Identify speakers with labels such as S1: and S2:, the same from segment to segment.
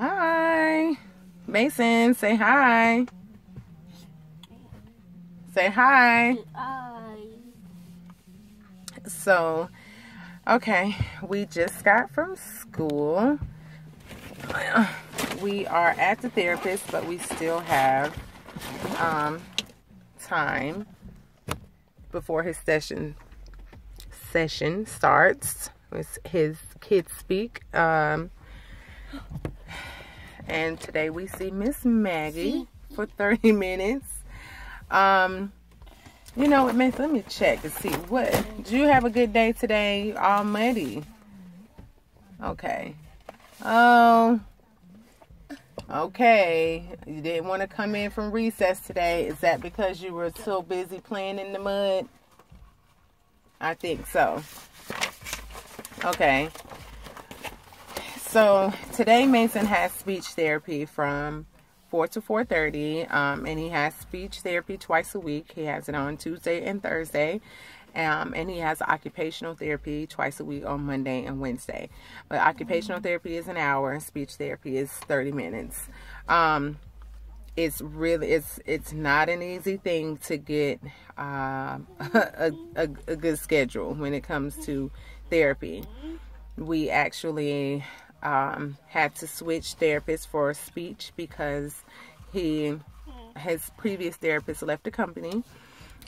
S1: Hi. Mason, say hi. Say hi. So, okay, we just got from school. We are at the therapist, but we still have time before his session starts. It's his kids speak. And today we see Miss Maggie for 30 minutes. You know what, Miss? Let me check to see what. Did you have a good day today? All muddy. Okay. Oh. Okay. You didn't want to come in from recess today. Is that because you were so busy playing in the mud? I think so. Okay. So today Mason has speech therapy from 4 to 4:30, and he has speech therapy twice a week. He has it on Tuesday and Thursday, and he has occupational therapy twice a week on Monday and Wednesday. But occupational therapy is an hour, and speech therapy is 30 minutes. It's not an easy thing to get a good schedule when it comes to therapy. We actually had to switch therapists for speech because his previous therapist left the company,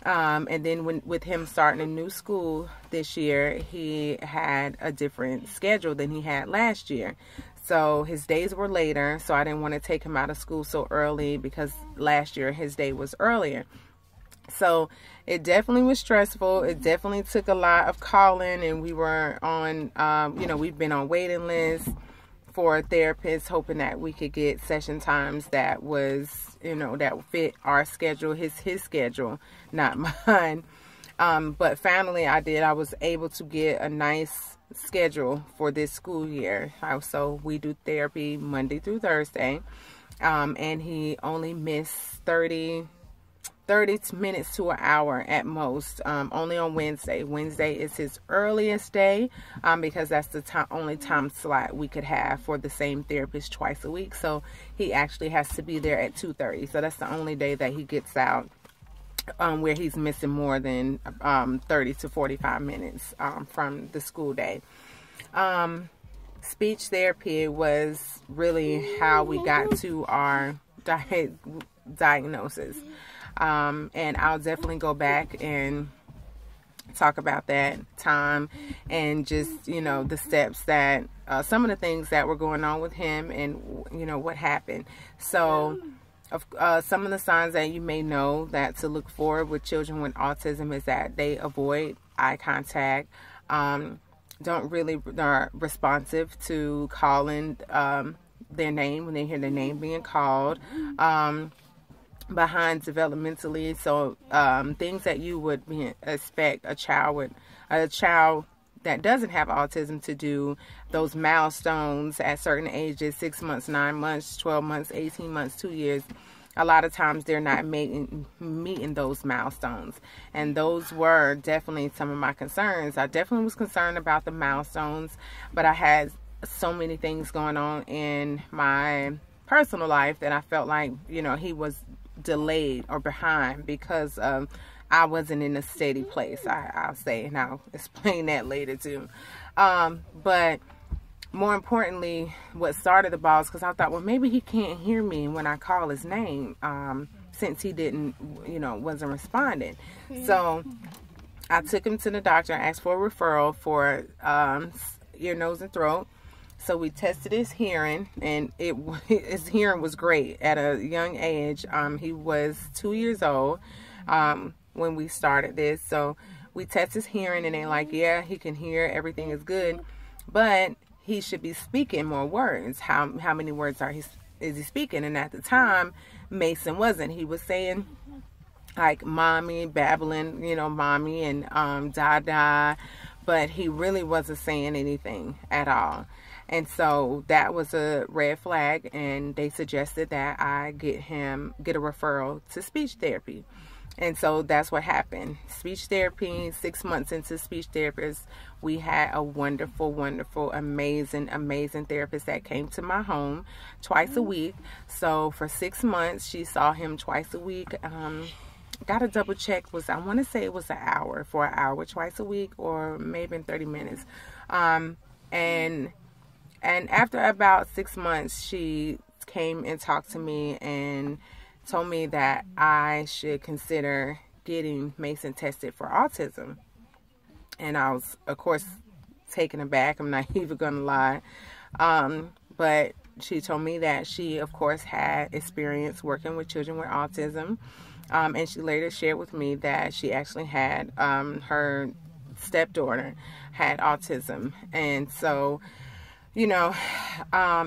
S1: and then with him starting a new school this year, he had a different schedule than he had last year. So his days were later, so I didn't want to take him out of school so early because last year his day was earlier. So it definitely was stressful. It definitely took a lot of calling, and we were on, we've been on waiting lists for a therapist, hoping that we could get session times that was, that fit our schedule, his schedule, not mine. But finally I was able to get a nice schedule for this school year. So we do therapy Monday through Thursday, and he only missed 30 minutes to an hour at most, only on Wednesday. Wednesday is his earliest day, because that's the only time slot we could have for the same therapist twice a week. So he actually has to be there at 2:30. So that's the only day that he gets out where he's missing more than 30 to 45 minutes from the school day. Speech therapy was really how we got to our diagnosis. And I'll definitely go back and talk about that time and just, the steps that, some of the things that were going on with him and, what happened. So, some of the signs that you may know that to look for with children with autism is that they avoid eye contact, don't really are responsive to calling their name when they hear their name being called, behind developmentally. So things that you would expect a child that doesn't have autism to do, those milestones at certain ages, 6 months, 9 months, 12 months, 18 months, 2 years, a lot of times they're not meeting those milestones. And those were definitely some of my concerns. I definitely was concerned about the milestones, but I had so many things going on in my personal life that I felt like, he was delayed or behind because I wasn't in a steady place, I'll say, and I'll explain that later too. But more importantly, what started the ball is because I thought, well, maybe he can't hear me when I call his name, since he didn't, wasn't responding. So I took him to the doctor and asked for a referral for ear, nose, and throat. So we tested his hearing, and his hearing was great at a young age. He was 2 years old when we started this. So we tested his hearing, and they're like, yeah, he can hear, everything is good, but he should be speaking more words. How many words is he speaking? And at the time, Mason wasn't. He was saying like mommy, babbling, mommy and da, but he really wasn't saying anything at all. And so that was a red flag, and they suggested that I get a referral to speech therapy. And so that's what happened. Speech therapy, 6 months into speech therapist, we had a wonderful, wonderful, amazing, amazing therapist that came to my home twice a week. So for 6 months, she saw him twice a week. Got to double check, I want to say it was an hour twice a week, or maybe in 30 minutes. And after about 6 months, she came and talked to me and told me that I should consider getting Mason tested for autism. And I was, of course, taken aback. I'm not even going to lie. But she told me that she, of course, had experience working with children with autism. And she later shared with me that she actually had, her stepdaughter had autism. And so, you know,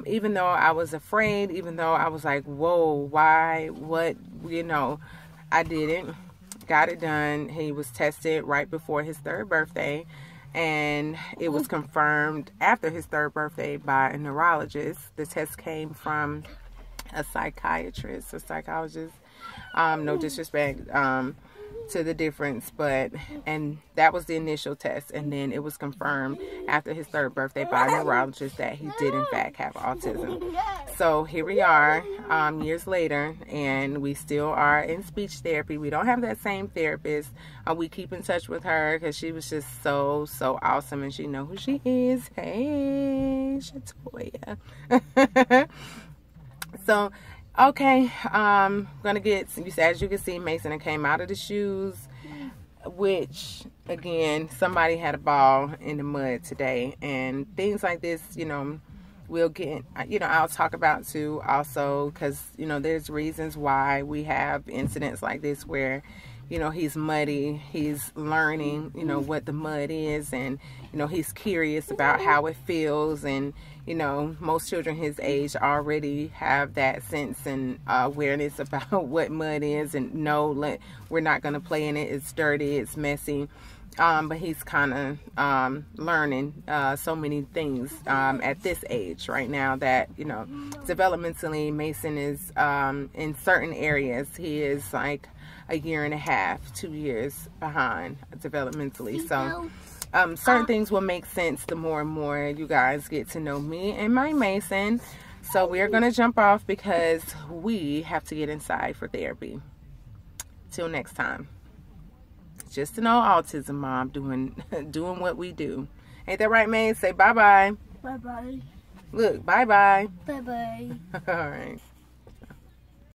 S1: even though I was afraid, even though I was like, whoa, why, what, you know, I didn't. Got it done. He was tested right before his 3rd birthday, and it was confirmed after his 3rd birthday by a neurologist. The test came from a psychiatrist or psychologist. No disrespect to the difference, and that was the initial test, and then it was confirmed after his 3rd birthday by a neurologist that he did in fact have autism. So here we are, years later, and we still are in speech therapy. We don't have that same therapist. We keep in touch with her because she was just so awesome, and she know who she is. Hey, Shatoya. So okay, gonna get, as you can see, Mason came out of the shoes, which, again, somebody had a ball in the mud today, and things like this, you know, we'll get, you know, I'll talk about too also, because, you know, there's reasons why we have incidents like this where, you know, he's muddy, he's learning, you know, what the mud is, and, you know, he's curious about how it feels, and, you know, most children his age already have that sense and awareness about what mud is, and no, we're not going to play in it, it's dirty, it's messy. But he's kind of learning so many things at this age right now that, you know, developmentally, Mason is in certain areas, he is like a year and a half, 2 years behind developmentally. So certain things will make sense the more and more you guys get to know me and my Mason. So we're going to jump off because we have to get inside for therapy. Till next time. Just an old autism mom doing what we do. Ain't that right, May? Say bye-bye.
S2: Bye-bye.
S1: Look, bye-bye.
S2: Bye-bye.
S1: All right.